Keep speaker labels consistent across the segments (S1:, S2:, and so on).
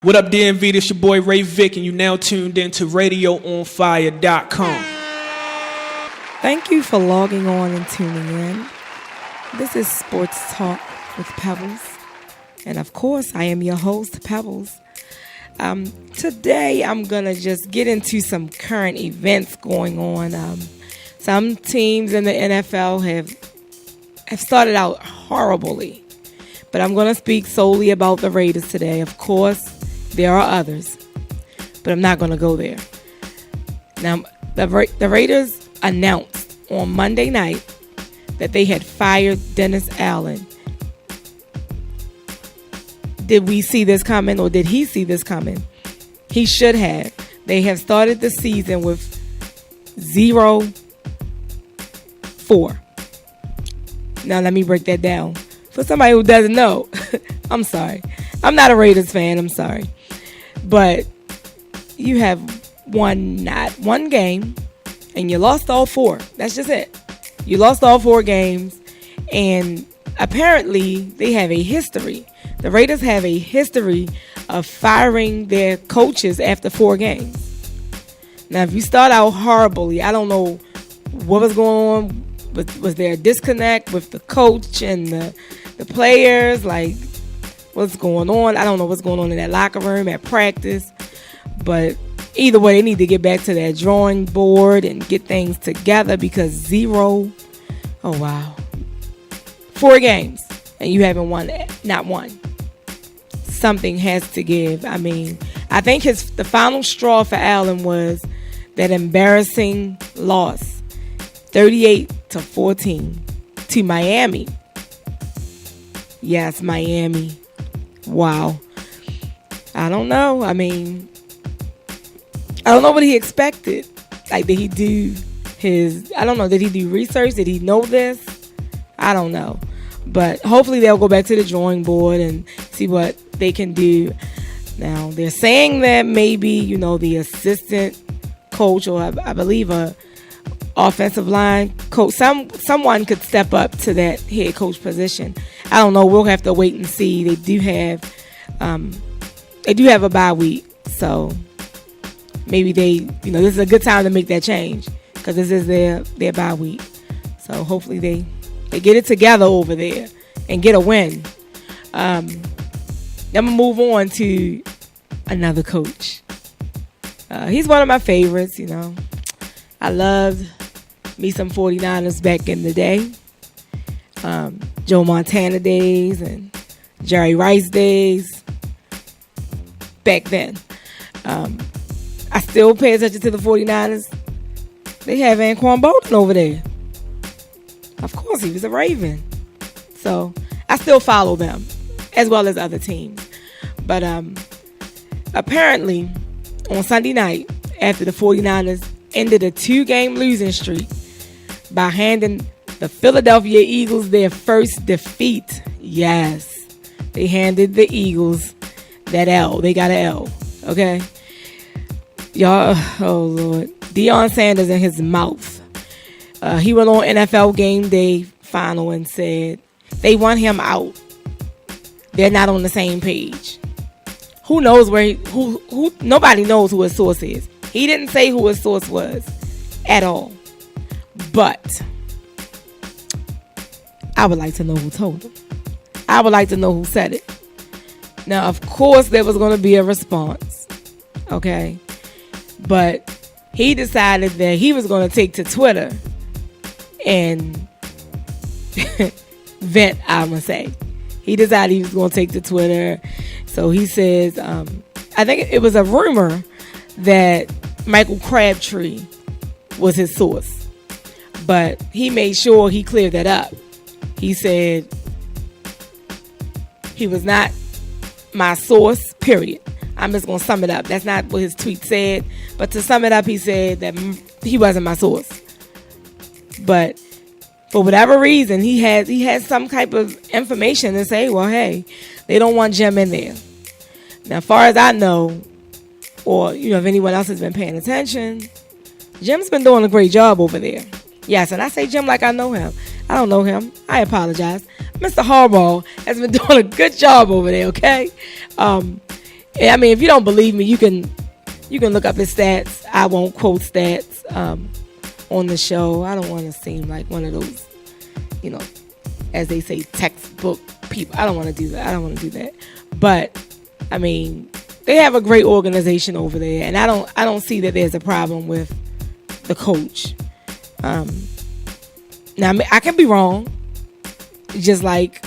S1: What up, DMV? This your boy Ray Vick, and you now tuned in to RadioOnFire.com.
S2: Thank you for logging on and tuning in. This is Sports Talk with Pebbles. And of course, I am your host, Pebbles. Today, I'm going to just get into some current events going on. Some teams in the NFL have started out horribly. But I'm going to speak solely about the Raiders today. Of course, there are others, but I'm not going to go there. Now, the Raiders announced on Monday night that they had fired Dennis Allen. Did we see this coming, or did he see this coming? He should have. They have started the season with 0-4. Now, let me break that down. For somebody who doesn't know, I'm sorry. I'm not a Raiders fan. I'm sorry. But you have won not one game, and you lost all 4. That's just it. You lost all 4 games, and apparently they have a history. The Raiders have a history of firing their coaches after 4 games. Now, if you start out horribly, I don't know what was going on. Was there a disconnect with the coach and the players? Like, what's going on? I don't know what's going on in that locker room at practice. But either way, they need to get back to that drawing board and get things together, because 0, 4 games, and you haven't won not one. Something has to give. I mean, I think the final straw for Allen was that embarrassing loss, 38-14 to Miami. Yes, Miami. Wow. I don't know. I mean, I don't know what he expected. Like, did he do did he do research? Did he know this? I don't know. But hopefully they'll go back to the drawing board and see what they can do. Now, they're saying that maybe, the assistant coach, or I believe a offensive line coach, someone could step up to that head coach position. I don't know. We'll have to wait and see. They do have a bye week, so maybe this is a good time to make that change, because this is their bye week. So hopefully they get it together over there and get a win. I'm gonna move on to another coach. He's one of my favorites. I loved me some 49ers back in the day. Joe Montana days and Jerry Rice days back then. I still pay attention to the 49ers. They have Anquan Bolden over there. Of course, he was a Raven. So I still follow them, as well as other teams. But apparently, on Sunday night, after the 49ers ended a 2-game losing streak by handing the Philadelphia Eagles their first defeat. Yes, they handed the Eagles that L. They got an L. Okay? Y'all, oh Lord. Deion Sanders in his mouth. He went on NFL Game Day Final and said they want him out. They're not on the same page. Who knows who nobody knows who his source is. He didn't say who his source was at all. But I would like to know who told him. I would like to know who said it. Now, of course, there was going to be a response. Okay? But he decided that he was going to take to Twitter and vent, I'm going to say. He decided he was going to take to Twitter. So he says, I think it was a rumor that Michael Crabtree was his source. But he made sure he cleared that up. He said he was not my source, period. I'm just going to sum it up. That's not what his tweet said. But to sum it up, he said that he wasn't my source. But for whatever reason, he has some type of information to say, well, hey, they don't want Jim in there. Now, as far as I know, or, if anyone else has been paying attention, Jim's been doing a great job over there. Yes, and I say Jim like I know him. I don't know him. I apologize. Mr. Harbaugh has been doing a good job over there, okay? I mean, if you don't believe me, you can look up his stats. I won't quote stats on the show. I don't want to seem like one of those, as they say, textbook people. I don't want to do that. But I mean, they have a great organization over there, and I don't see that there's a problem with the coach. Now I can be wrong. Just like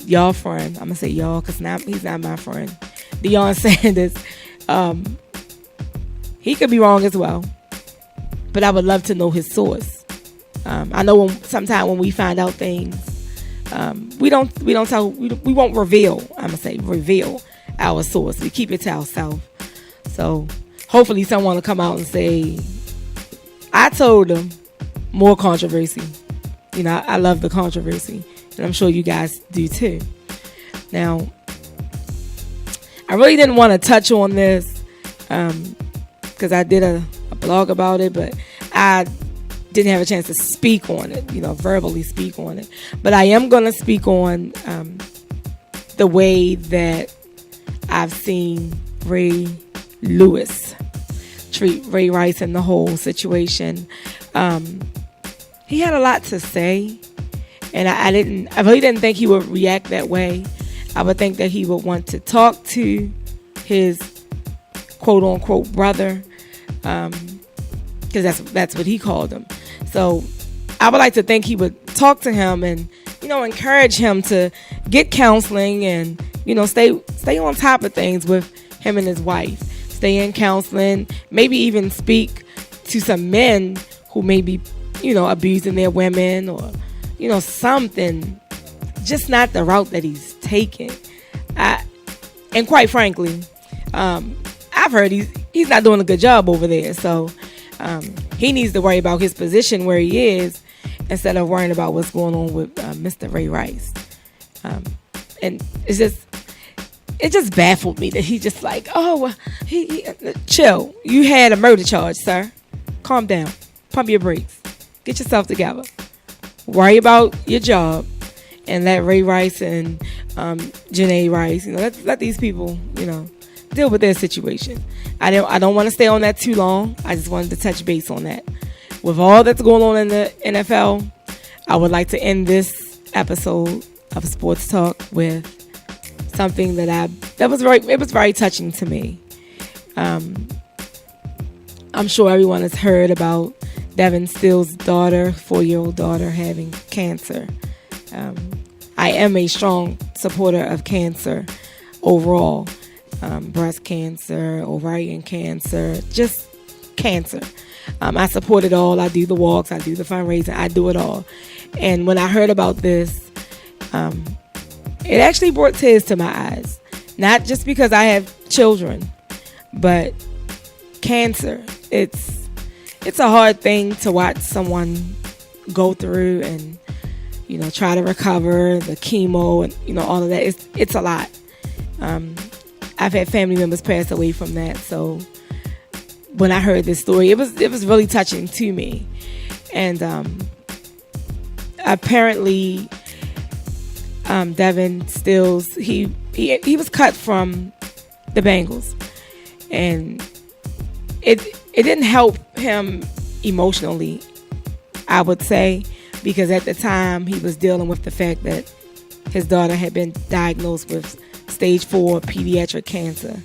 S2: y'all friend, I'm gonna say y'all because he's not my friend, Deion Sanders. He could be wrong as well, but I would love to know his source. I know sometimes when we find out things, we won't reveal. I'm gonna say reveal our source. We keep it to ourselves. So hopefully someone will come out and say, I told them. More controversy. I love the controversy, and I'm sure you guys do too. Now, I really didn't want to touch on this because I did a blog about it, but I didn't have a chance to speak on it, verbally speak on it. But I am going to speak on the way that I've seen Ray Lewis treat Ray Rice in the whole situation. He had a lot to say, and I really didn't think he would react that way. I would think that he would want to talk to his quote unquote brother, because that's what he called him. So I would like to think he would talk to him and encourage him to get counseling and stay on top of things with him and his wife. Stay in counseling, maybe even speak to some men who may be abusing their women or something, just not the route that he's taking. And quite frankly, I've heard he's not doing a good job over there. So he needs to worry about his position where he is instead of worrying about what's going on with Mr. Ray Rice. And it just baffled me that he just like, he chill. You had a murder charge, sir. Calm down. Pump your brakes. Get yourself together. Worry about your job, and let Ray Rice and Janae Rice, let these people, deal with their situation. I don't want to stay on that too long. I just wanted to touch base on that. With all that's going on in the NFL, I would like to end this episode of Sports Talk with something that was very touching to me. I'm sure everyone has heard about Devin Steele's daughter, 4-year-old daughter, having cancer. I am a strong supporter of cancer overall. Breast cancer, ovarian cancer, just cancer. I support it all. I do the walks, I do the fundraising, I do it all. And when I heard about this, it actually brought tears to my eyes. Not just because I have children, but cancer. It's a hard thing to watch someone go through and, try to recover, the chemo and, all of that. It's a lot. I've had family members pass away from that. So when I heard this story, it was really touching to me. And apparently Devin Stills, he was cut from the Bengals. And it didn't help him emotionally, I would say, because at the time he was dealing with the fact that his daughter had been diagnosed with stage 4 pediatric cancer.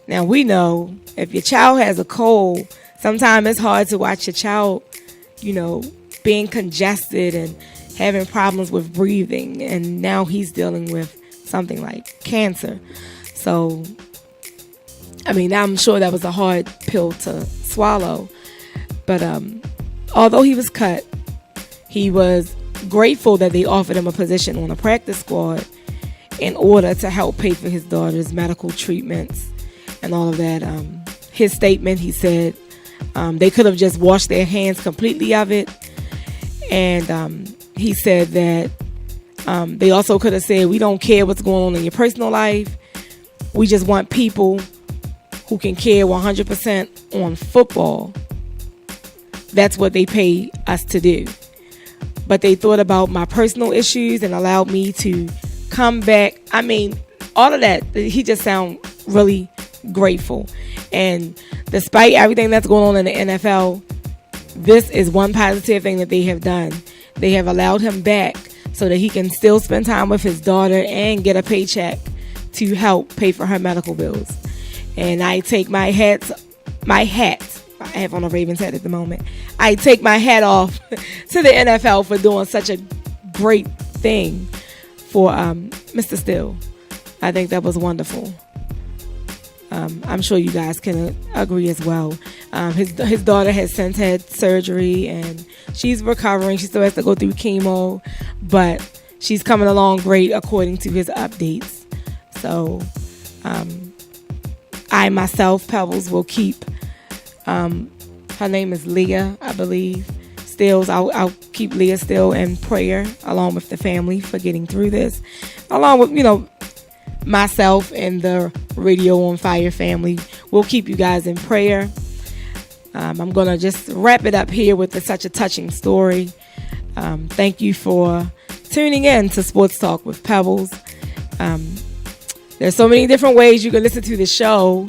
S2: Now we know if your child has a cold, sometimes it's hard to watch your child, being congested and having problems with breathing, and now he's dealing with something like cancer. So I'm sure that was a hard pill to swallow. But although he was cut, he was grateful that they offered him a position on a practice squad in order to help pay for his daughter's medical treatments and all of that. His statement, he said, they could have just washed their hands completely of it. And he said that they also could have said, we don't care what's going on in your personal life. We just want people who can care 100% on football. That's what they pay us to do. But they thought about my personal issues and allowed me to come back. all of that. He just sound really grateful. And despite everything that's going on in the NFL, this is one positive thing that they have done. They have allowed him back so that he can still spend time with his daughter and get a paycheck to help pay for her medical bills. And I take my hat, I have on a Ravens hat at the moment. I take my hat off to the NFL for doing such a great thing for Mr. Still. I think that was wonderful. I'm sure you guys can agree as well. His daughter has since had surgery and she's recovering. She still has to go through chemo, but she's coming along great according to his updates. So I myself, Pebbles, will keep, her name is Leah, I believe. Stills, I'll keep Leah Still in prayer along with the family for getting through this. Along with, myself and the Radio on Fire family. We'll keep you guys in prayer. I'm going to just wrap it up here with such a touching story. Thank you for tuning in to Sports Talk with Pebbles. There's so many different ways you can listen to the show.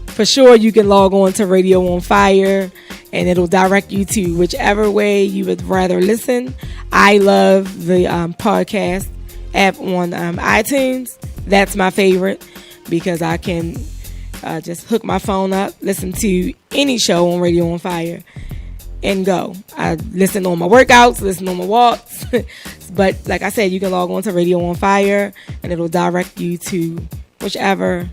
S2: For sure, you can log on to Radio on Fire, and it'll direct you to whichever way you would rather listen. I love the podcast app on iTunes. That's my favorite because I can just hook my phone up, listen to any show on Radio on Fire, and go. I listen on my workouts, listen on my walks. But like I said, you can log on to Radio on Fire, and it'll direct you to whichever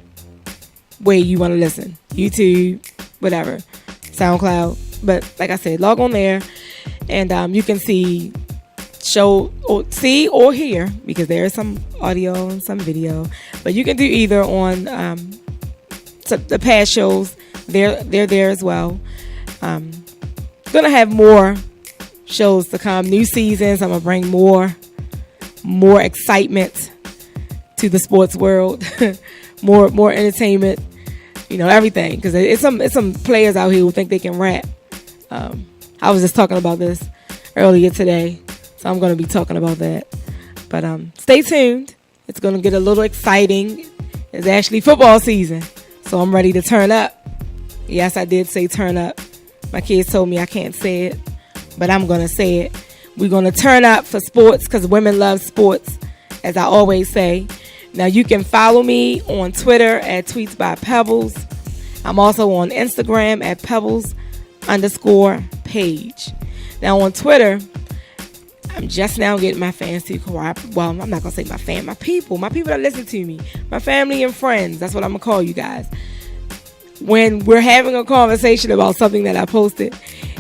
S2: way you want to listen. YouTube, whatever, SoundCloud. But like I said, log on there, and you can see or hear, because there is some audio and some video, but you can do either on the past shows. They're there as well. Gonna have more shows to come, new seasons. I'm gonna bring more excitement to the sports world, more entertainment, everything, because it's some players out here who think they can rap. I was just talking about this earlier today, so I'm going to be talking about that. But stay tuned. It's going to get a little exciting. It's actually football season, so I'm ready to turn up. Yes, I did say turn up. My kids told me I can't say it, but I'm going to say it. We're going to turn up for sports because women love sports, as I always say. Now, you can follow me on Twitter at Tweets by Pebbles. I'm also on Instagram at Pebbles_page. Now, on Twitter, I'm just now getting my fans to cooperate. Well, I'm not going to say my people that listen to me, my family and friends. That's what I'm going to call you guys. When we're having a conversation about something that I posted,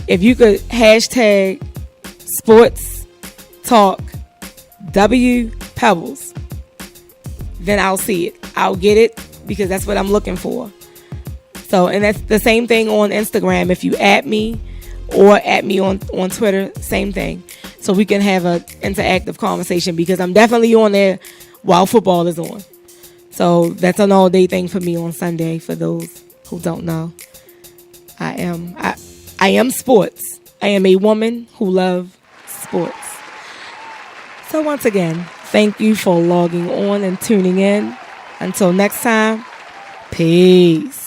S2: if you could hashtag Sports Talk W Pebbles, then I'll see it. I'll get it because that's what I'm looking for. So, and that's the same thing on Instagram. If you at me or at me on Twitter, same thing. So we can have an interactive conversation because I'm definitely on there while football is on. So that's an all-day thing for me on Sunday. For those who don't know, I am sports. I am a woman who loves sports. So once again, thank you for logging on and tuning in. Until next time, peace.